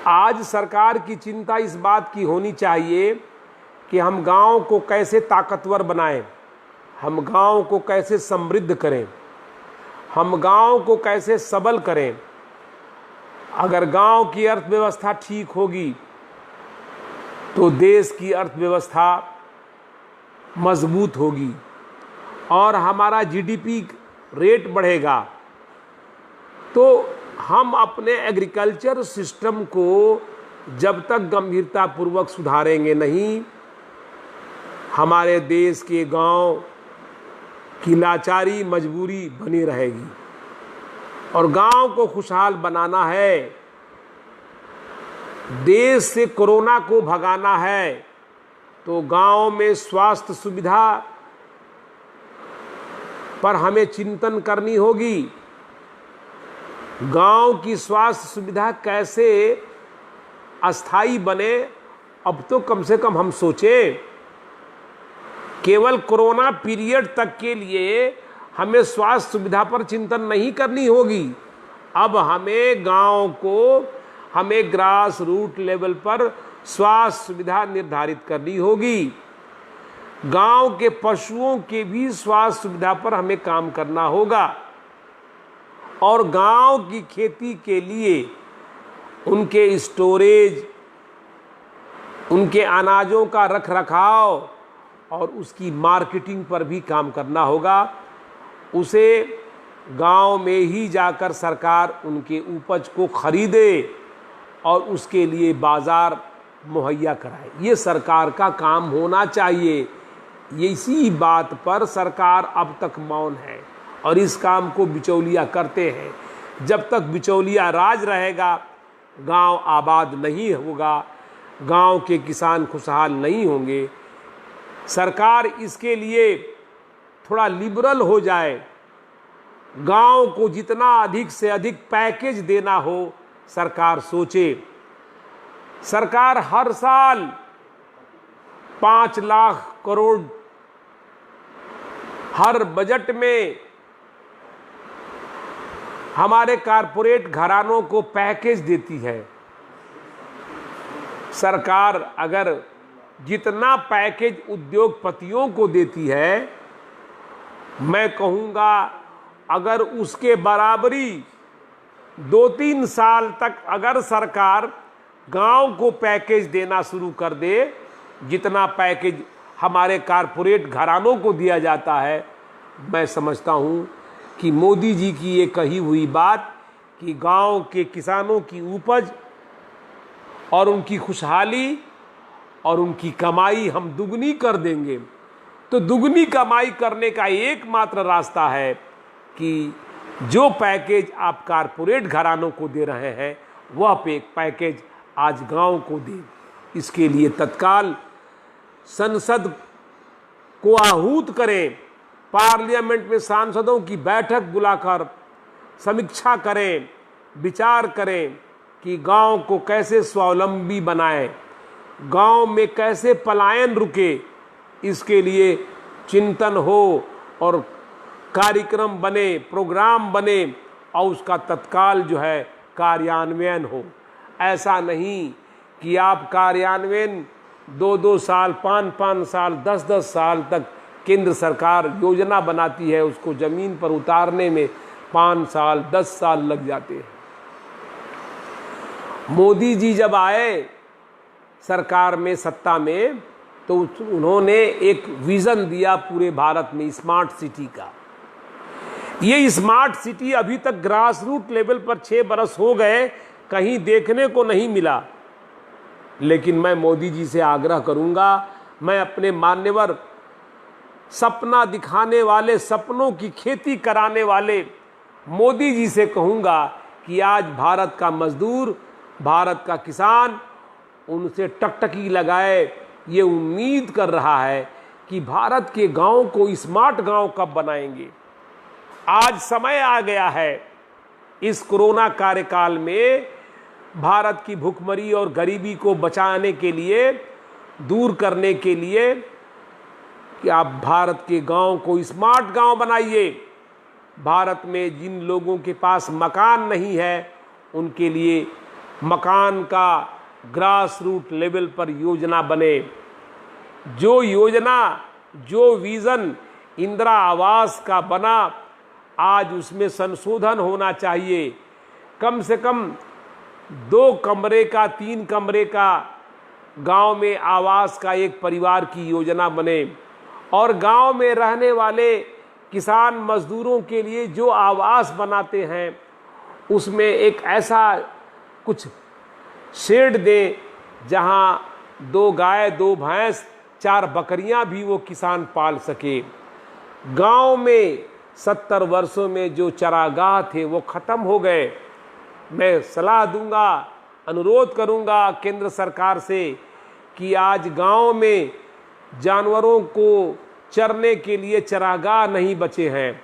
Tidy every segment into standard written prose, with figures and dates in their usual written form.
आज सरकार की चिंता इस बात की होनी चाहिए कि हम गांव को कैसे ताकतवर बनाएं, हम गांव को कैसे समृद्ध करें, हम गांव को कैसे सबल करें। अगर गांव की अर्थव्यवस्था ठीक होगी तो देश की अर्थव्यवस्था मजबूत होगी और हमारा जीडीपी रेट बढ़ेगा। तो हम अपने एग्रीकल्चर सिस्टम को जब तक गंभीरतापूर्वक सुधारेंगे नहीं, हमारे देश के गांव की लाचारी मजबूरी बनी रहेगी। और गांव को खुशहाल बनाना है, देश से कोरोना को भगाना है, तो गांव में स्वास्थ्य सुविधा पर हमें चिंतन करनी होगी। गांव की स्वास्थ्य सुविधा कैसे अस्थायी बने, अब तो कम से कम हम सोचें। केवल कोरोना पीरियड तक के लिए हमें स्वास्थ्य सुविधा पर चिंतन नहीं करनी होगी। अब हमें गांव को, हमें ग्रास रूट लेवल पर स्वास्थ्य सुविधा निर्धारित करनी होगी। गांव के पशुओं के भी स्वास्थ्य सुविधा पर हमें काम करना होगा और गांव की खेती के लिए उनके स्टोरेज, उनके अनाजों का रखरखाव और उसकी मार्केटिंग पर भी काम करना होगा। उसे गांव में ही जाकर सरकार उनके उपज को खरीदे और उसके लिए बाजार मुहैया कराए। ये सरकार का काम होना चाहिए। इसी बात पर सरकार अब तक मौन है और इस काम को बिचौलिया करते हैं। जब तक बिचौलिया राज रहेगा, गांव आबाद नहीं होगा, गांव के किसान खुशहाल नहीं होंगे। सरकार इसके लिए थोड़ा लिबरल हो जाए, गांव को जितना अधिक से अधिक पैकेज देना हो सरकार सोचे। सरकार हर साल 5 लाख करोड़ हर बजट में हमारे कारपोरेट घरानों को पैकेज देती है। सरकार अगर जितना पैकेज उद्योगपतियों को देती है, मैं कहूँगा अगर उसके बराबरी 2-3 साल तक अगर सरकार गांव को पैकेज देना शुरू कर दे, जितना पैकेज हमारे कारपोरेट घरानों को दिया जाता है, मैं समझता हूँ कि मोदी जी की ये कही हुई बात कि गांव के किसानों की उपज और उनकी खुशहाली और उनकी कमाई हम दुगनी कर देंगे। तो दुगनी कमाई करने का एकमात्र रास्ता है कि जो पैकेज आप कारपोरेट घरानों को दे रहे हैं, वह पैकेज आज गांव को दें। इसके लिए तत्काल संसद को आहूत करें, पार्लियामेंट में सांसदों की बैठक बुलाकर समीक्षा करें, विचार करें कि गांव को कैसे स्वावलंबी बनाएं, गांव में कैसे पलायन रुके। इसके लिए चिंतन हो और कार्यक्रम बने, प्रोग्राम बने और उसका तत्काल जो है कार्यान्वयन हो। ऐसा नहीं कि आप कार्यान्वयन 2-2 साल, 5-5 साल, 10-10 साल तक केंद्र सरकार योजना बनाती है, उसको ज़मीन पर उतारने में 5 साल, 10 साल लग जाते हैं। मोदी जी जब आए सरकार में, सत्ता में, तो उन्होंने एक विज़न दिया पूरे भारत में स्मार्ट सिटी का। ये स्मार्ट सिटी अभी तक ग्रास रूट लेवल पर 6 बरस हो गए, कहीं देखने को नहीं मिला। लेकिन मैं मोदी जी से आग्रह करूंगा, मैं अपने मान्यवर सपना दिखाने वाले, सपनों की खेती कराने वाले मोदी जी से कहूंगा कि आज भारत का मजदूर, भारत का किसान उनसे टकटकी लगाए, ये उम्मीद कर रहा है कि भारत के गांव को स्मार्ट गांव कब बनाएंगे। आज समय आ गया है इस कोरोना कार्यकाल में भारत की भुखमरी और गरीबी को बचाने के लिए, दूर करने के लिए कि आप भारत के गांव को स्मार्ट गांव बनाइए। भारत में जिन लोगों के पास मकान नहीं है उनके लिए मकान का ग्रास रूट लेवल पर योजना बने। जो योजना, जो विज़न इंदिरा आवास का बना, आज उसमें संशोधन होना चाहिए। कम से कम 2 कमरे का, 3 कमरे का गांव में आवास का एक परिवार की योजना बने, और गांव में रहने वाले किसान मजदूरों के लिए जो आवास बनाते हैं उसमें एक ऐसा कुछ शेड दें जहां 2 गाय, 2 भैंस, 4 बकरियां भी वो किसान पाल सके। गांव में 70 वर्षों में जो चरागाह थे वो ख़त्म हो गए। मैं सलाह दूंगा, अनुरोध करूंगा केंद्र सरकार से कि आज गांव में जानवरों को चरने के लिए चरागाह नहीं बचे हैं।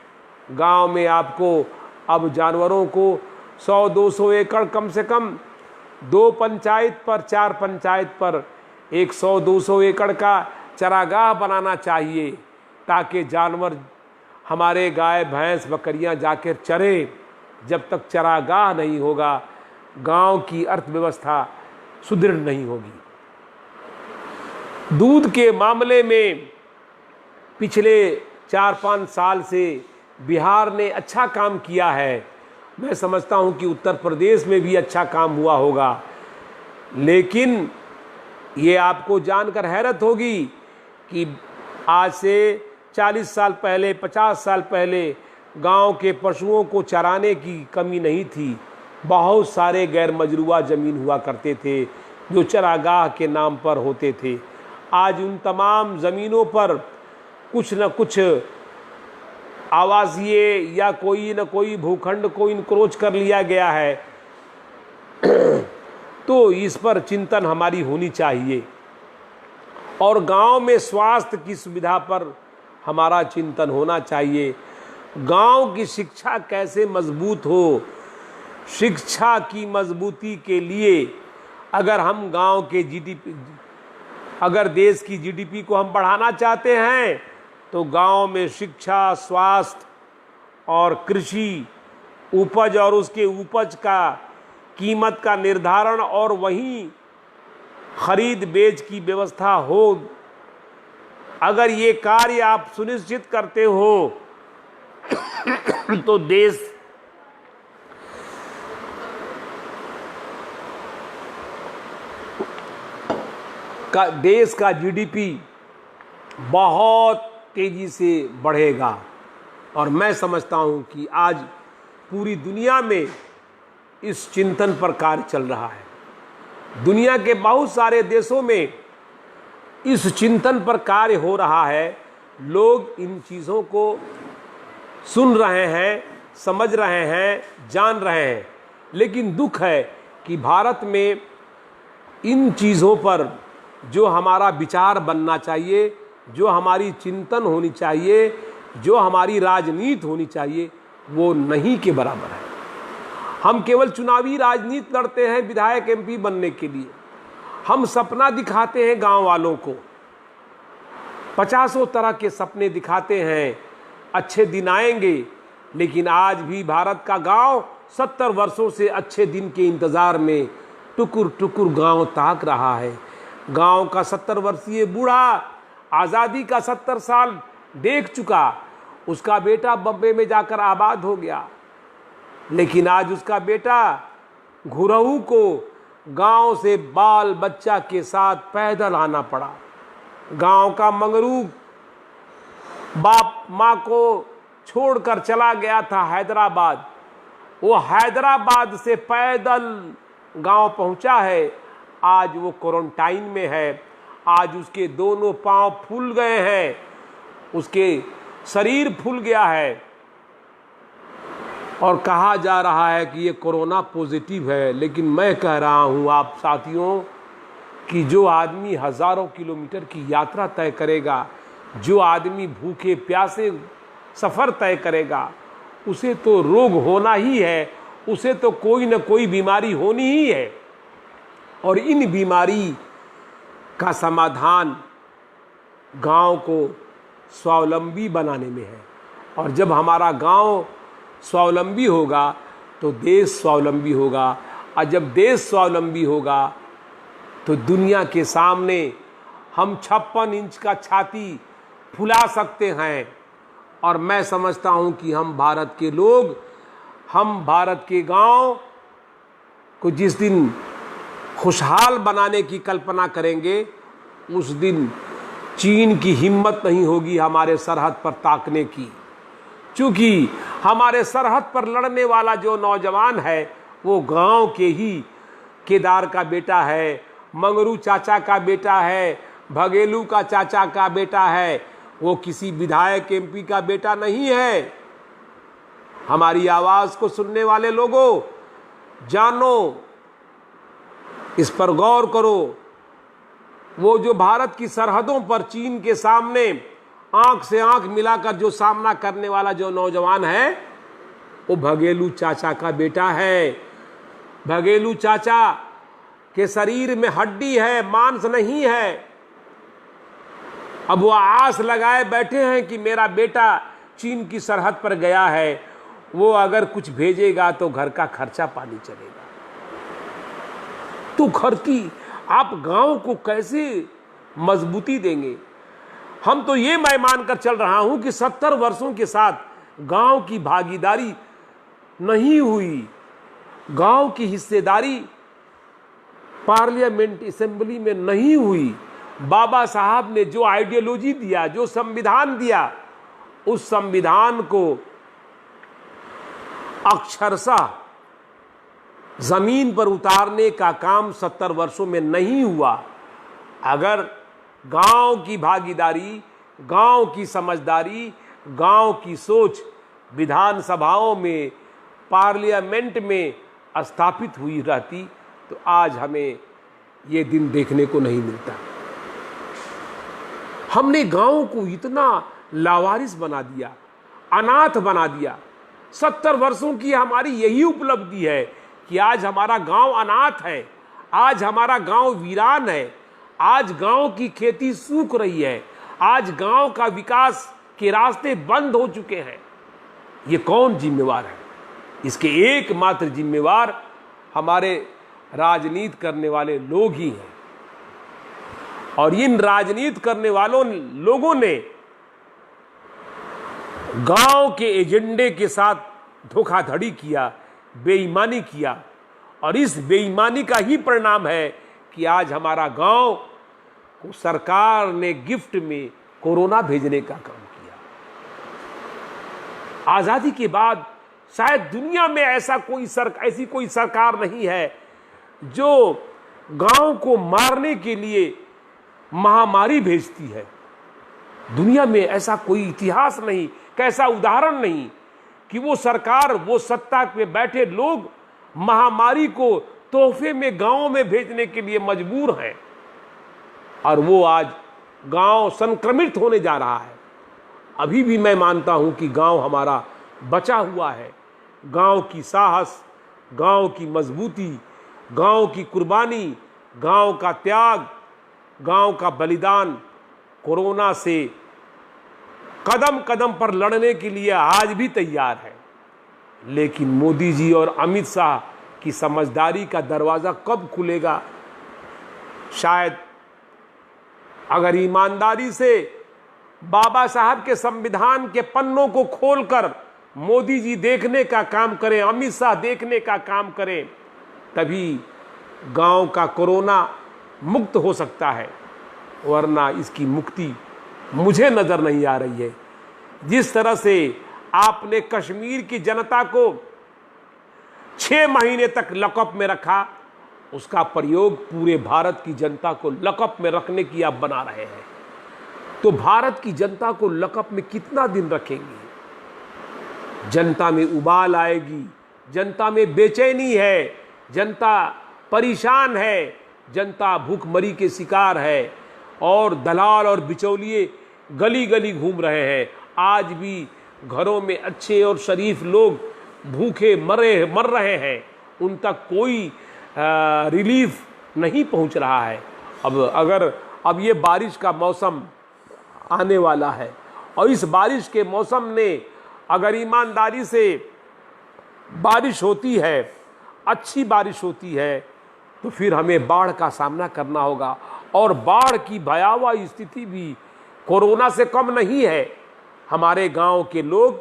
गांव में आपको अब जानवरों को 100-200 एकड़, कम से कम 2 पंचायत पर, 4 पंचायत पर 100-200 एकड़ का चरागाह बनाना चाहिए, ताकि जानवर, हमारे गाय भैंस बकरियां जाकर चरे। जब तक चरागाह नहीं होगा, गांव की अर्थव्यवस्था सुदृढ़ नहीं होगी। दूध के मामले में पिछले 4-5 साल से बिहार ने अच्छा काम किया है। मैं समझता हूं कि उत्तर प्रदेश में भी अच्छा काम हुआ होगा, लेकिन ये आपको जानकर हैरत होगी कि आज से 40 साल पहले, 50 साल पहले गांव के पशुओं को चराने की कमी नहीं थी। बहुत सारे गैर मजरूआ ज़मीन हुआ करते थे जो चरागाह के नाम पर होते थे। आज उन तमाम ज़मीनों पर कुछ न कुछ आवासीय या कोई न कोई भूखंड को इनक्रोच कर लिया गया है। तो इस पर चिंतन हमारी होनी चाहिए, और गांव में स्वास्थ्य की सुविधा पर हमारा चिंतन होना चाहिए। गांव की शिक्षा कैसे मजबूत हो, शिक्षा की मजबूती के लिए अगर हम गांव के जीडीपी, अगर देश की जीडीपी को हम बढ़ाना चाहते हैं तो गांव में शिक्षा, स्वास्थ्य और कृषि, उपज और उसके उपज का कीमत का निर्धारण और वहीं खरीद बेच की व्यवस्था हो। अगर ये कार्य आप सुनिश्चित करते हो तो देश का जीडीपी बहुत तेजी से बढ़ेगा। और मैं समझता हूं कि आज पूरी दुनिया में इस चिंतन पर कार्य चल रहा है। दुनिया के बहुत सारे देशों में इस चिंतन पर कार्य हो रहा है। लोग इन चीज़ों को सुन रहे हैं, समझ रहे हैं, जान रहे हैं, लेकिन दुख है कि भारत में इन चीज़ों पर जो हमारा विचार बनना चाहिए, जो हमारी चिंतन होनी चाहिए, जो हमारी राजनीति होनी चाहिए, वो नहीं के बराबर है। हम केवल चुनावी राजनीति लड़ते हैं विधायक, एमपी बनने के लिए। हम सपना दिखाते हैं गांव वालों को, 50 तरह के सपने दिखाते हैं, अच्छे दिन आएंगे, लेकिन आज भी भारत का गांव 70 वर्षों से अच्छे दिन के इंतज़ार में टुकुर टुकुर गांव ताक रहा है। गांव का 70 वर्षीय बूढ़ा आज़ादी का 70 साल देख चुका, उसका बेटा बम्बे में जाकर आबाद हो गया, लेकिन आज उसका बेटा घुरहू को गांव से बाल बच्चा के साथ पैदल आना पड़ा। गांव का मंगरू बाप माँ को छोड़कर चला गया था हैदराबाद, वो हैदराबाद से पैदल गांव पहुंचा है। आज वो क्वारंटाइन में है। आज उसके दोनों पांव फूल गए हैं, उसके शरीर फूल गया है, और कहा जा रहा है कि ये कोरोना पॉजिटिव है। लेकिन मैं कह रहा हूँ आप साथियों कि जो आदमी हज़ारों किलोमीटर की यात्रा तय करेगा, जो आदमी भूखे प्यासे सफ़र तय करेगा, उसे तो रोग होना ही है, उसे तो कोई न कोई बीमारी होनी ही है। और इन बीमारी का समाधान गांव को स्वावलंबी बनाने में है। और जब हमारा गांव स्वावलंबी होगा तो देश स्वावलंबी होगा। और जब देश स्वावलंबी होगा तो दुनिया के सामने हम 56 इंच का छाती फुला सकते हैं। और मैं समझता हूं कि हम भारत के लोग, हम भारत के गांव को जिस दिन खुशहाल बनाने की कल्पना करेंगे, उस दिन चीन की हिम्मत नहीं होगी हमारे सरहद पर ताकने की। क्योंकि हमारे सरहद पर लड़ने वाला जो नौजवान है वो गांव के ही केदार का बेटा है, मंगरू चाचा का बेटा है, भगेलू का चाचा का बेटा है, वो किसी विधायक एमपी का बेटा नहीं है। हमारी आवाज को सुनने वाले लोगों, जानो, इस पर गौर करो। वो जो भारत की सरहदों पर चीन के सामने आंख से आंख मिलाकर जो सामना करने वाला जो नौजवान है, वो भगेलू चाचा का बेटा है। भगेलू चाचा के शरीर में हड्डी है, मांस नहीं है। अब वो आस लगाए बैठे हैं कि मेरा बेटा चीन की सरहद पर गया है, वो अगर कुछ भेजेगा तो घर का खर्चा पानी चलेगा। तो घर की आप गांव को कैसे मजबूती देंगे? हम तो ये मैं मानकर चल रहा हूं कि 70 वर्षों के साथ गांव की भागीदारी नहीं हुई, गांव की हिस्सेदारी पार्लियामेंट असेंबली में नहीं हुई। बाबा साहब ने जो आइडियोलॉजी दिया, जो संविधान दिया, उस संविधान को अक्षरशः जमीन पर उतारने का काम 70 वर्षों में नहीं हुआ। अगर गांव की भागीदारी, गांव की समझदारी, गांव की सोच विधानसभाओं में, पार्लियामेंट में स्थापित हुई रहती तो आज हमें ये दिन देखने को नहीं मिलता। हमने गांव को इतना लावारिस बना दिया, अनाथ बना दिया। 70 वर्षों की हमारी यही उपलब्धि है कि आज हमारा गांव अनाथ है, आज हमारा गांव वीरान है, आज गांव की खेती सूख रही है, आज गांव का विकास के रास्ते बंद हो चुके हैं। ये कौन जिम्मेवार है? इसके एकमात्र जिम्मेवार हमारे राजनीति करने वाले लोग ही हैं। और इन राजनीति करने वालों लोगों ने गांव के एजेंडे के साथ धोखाधड़ी किया, बेईमानी किया, और इस बेईमानी का ही परिणाम है कि आज हमारा गांव को सरकार ने गिफ्ट में कोरोना भेजने का काम किया। आजादी के बाद शायद दुनिया में ऐसी कोई सरकार नहीं है जो गांव को मारने के लिए महामारी भेजती है। दुनिया में ऐसा कोई इतिहास नहीं, कैसा उदाहरण नहीं कि वो सरकार, वो सत्ता पे बैठे लोग महामारी को तोहफे में गांव में भेजने के लिए मजबूर हैं। और वो आज गांव संक्रमित होने जा रहा है। अभी भी मैं मानता हूं कि गांव हमारा बचा हुआ है। गांव की साहस, गांव की मजबूती, गांव की कुर्बानी, गांव का त्याग, गांव का बलिदान कोरोना से कदम कदम पर लड़ने के लिए आज भी तैयार है। लेकिन मोदी जी और अमित शाह की समझदारी का दरवाजा कब खुलेगा? शायद अगर ईमानदारी से बाबा साहब के संविधान के पन्नों को खोलकर मोदी जी देखने का काम करें, अमित शाह देखने का काम करें, तभी गांव का कोरोना मुक्त हो सकता है। वरना इसकी मुक्ति मुझे नजर नहीं आ रही है। जिस तरह से आपने कश्मीर की जनता को 6 महीने तक लॉकअप में रखा, उसका प्रयोग पूरे भारत की जनता को लॉकअप में रखने की आप बना रहे हैं। तो भारत की जनता को लॉकअप में कितना दिन रखेंगे? जनता में उबाल आएगी, जनता में बेचैनी है, जनता परेशान है, जनता भूखमरी के शिकार है, और दलाल और बिचौलिए गली गली घूम रहे हैं। आज भी घरों में अच्छे और शरीफ लोग भूखे मर रहे हैं, उन तक कोई रिलीफ नहीं पहुंच रहा है। अब ये बारिश का मौसम आने वाला है, और इस बारिश के मौसम ने अगर ईमानदारी से बारिश होती है, अच्छी बारिश होती है तो फिर हमें बाढ़ का सामना करना होगा। और बाढ़ की भयावह स्थिति भी कोरोना से कम नहीं है। हमारे गांव के लोग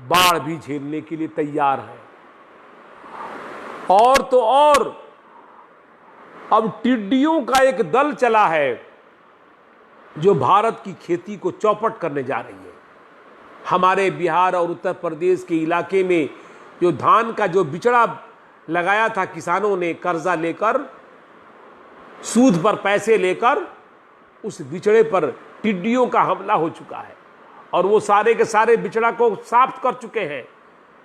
बाढ़ भी झेलने के लिए तैयार हैं। और तो और अब टिड्डियों का एक दल चला है जो भारत की खेती को चौपट करने जा रही है। हमारे बिहार और उत्तर प्रदेश के इलाके में जो धान का जो बिचड़ा लगाया था किसानों ने कर्जा लेकर, सूद पर पैसे लेकर, उस बिचड़े पर टिड्डियों का हमला हो चुका है और वो सारे के सारे बिचड़ा को साफ कर चुके हैं।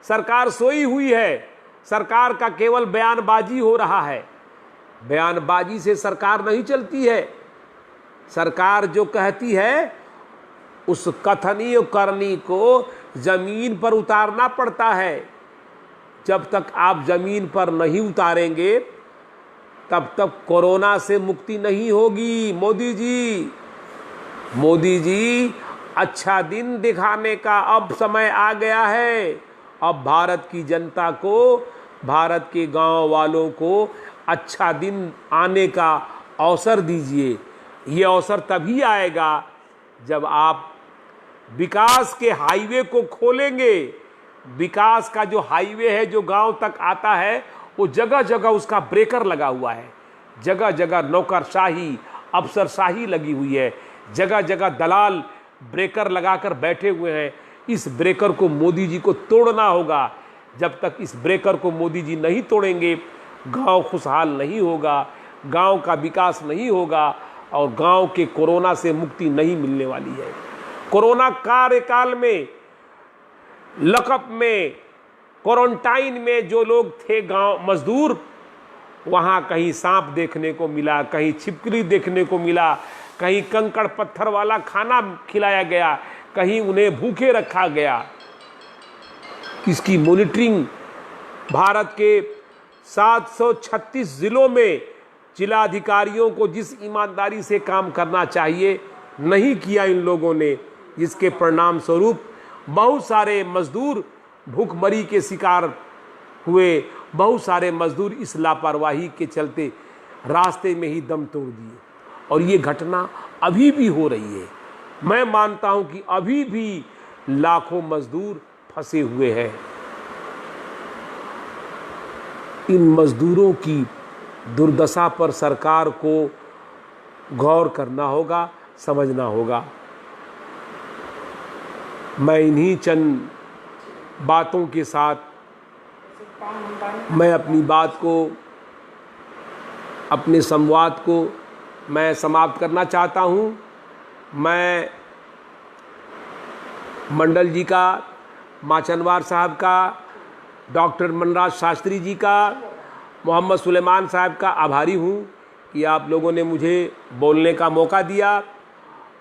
सरकार सोई हुई है। सरकार का केवल बयानबाजी हो रहा है। बयानबाजी से सरकार नहीं चलती है। सरकार जो कहती है उस कथनी और करनी को जमीन पर उतारना पड़ता है। जब तक आप जमीन पर नहीं उतारेंगे तब तक कोरोना से मुक्ति नहीं होगी। मोदी जी अच्छा दिन दिखाने का अब समय आ गया है। अब भारत की जनता को, भारत के गांव वालों को अच्छा दिन आने का अवसर दीजिए। ये अवसर तभी आएगा जब आप विकास के हाईवे को खोलेंगे। विकास का जो हाईवे है जो गांव तक आता है, वो जगह जगह उसका ब्रेकर लगा हुआ है। जगह जगह नौकरशाही, अफसरशाही लगी हुई है। जगह जगह दलाल ब्रेकर लगाकर बैठे हुए हैं। इस ब्रेकर को मोदी जी को तोड़ना होगा। जब तक इस ब्रेकर को मोदी जी नहीं तोड़ेंगे, गांव खुशहाल नहीं होगा, गांव का विकास नहीं होगा और गांव के कोरोना से मुक्ति नहीं मिलने वाली है। कोरोना कार्यकाल में, लकअप में, क्वारंटाइन में जो लोग थे गांव मजदूर, वहाँ कहीं सांप देखने को मिला, कहीं छिपकली देखने को मिला, कहीं कंकड़ पत्थर वाला खाना खिलाया गया, कहीं उन्हें भूखे रखा गया। इसकी मॉनिटरिंग भारत के 736 जिलों में जिलाधिकारियों को जिस ईमानदारी से काम करना चाहिए नहीं किया इन लोगों ने, जिसके परिणाम स्वरूप बहुत सारे मजदूर भूखमरी के शिकार हुए। बहुत सारे मजदूर इस लापरवाही के चलते रास्ते में ही दम तोड़ दिए और ये घटना अभी भी हो रही है। मैं मानता हूं कि अभी भी लाखों मजदूर फंसे हुए हैं। इन मजदूरों की दुर्दशा पर सरकार को गौर करना होगा, समझना होगा। मैं इन्हीं चंद बातों के साथ मैं अपनी बात को, अपने संवाद को मैं समाप्त करना चाहता हूँ। मैं मंडल जी का, माचनवार साहब का, डॉक्टर मनराज शास्त्री जी का, मोहम्मद सुलेमान साहब का आभारी हूँ कि आप लोगों ने मुझे बोलने का मौका दिया।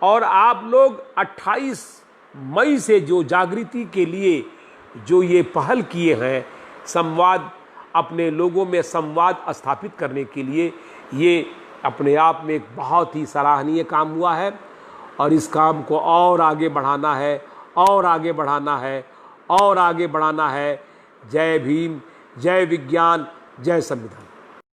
और आप लोग 28 मई से जो जागृति के लिए जो ये पहल किए हैं, संवाद, अपने लोगों में संवाद स्थापित करने के लिए, ये अपने आप में एक बहुत ही सराहनीय काम हुआ है और इस काम को और आगे बढ़ाना है, और आगे बढ़ाना है, और आगे बढ़ाना है। जय भीम, जय विज्ञान, जय संविधान।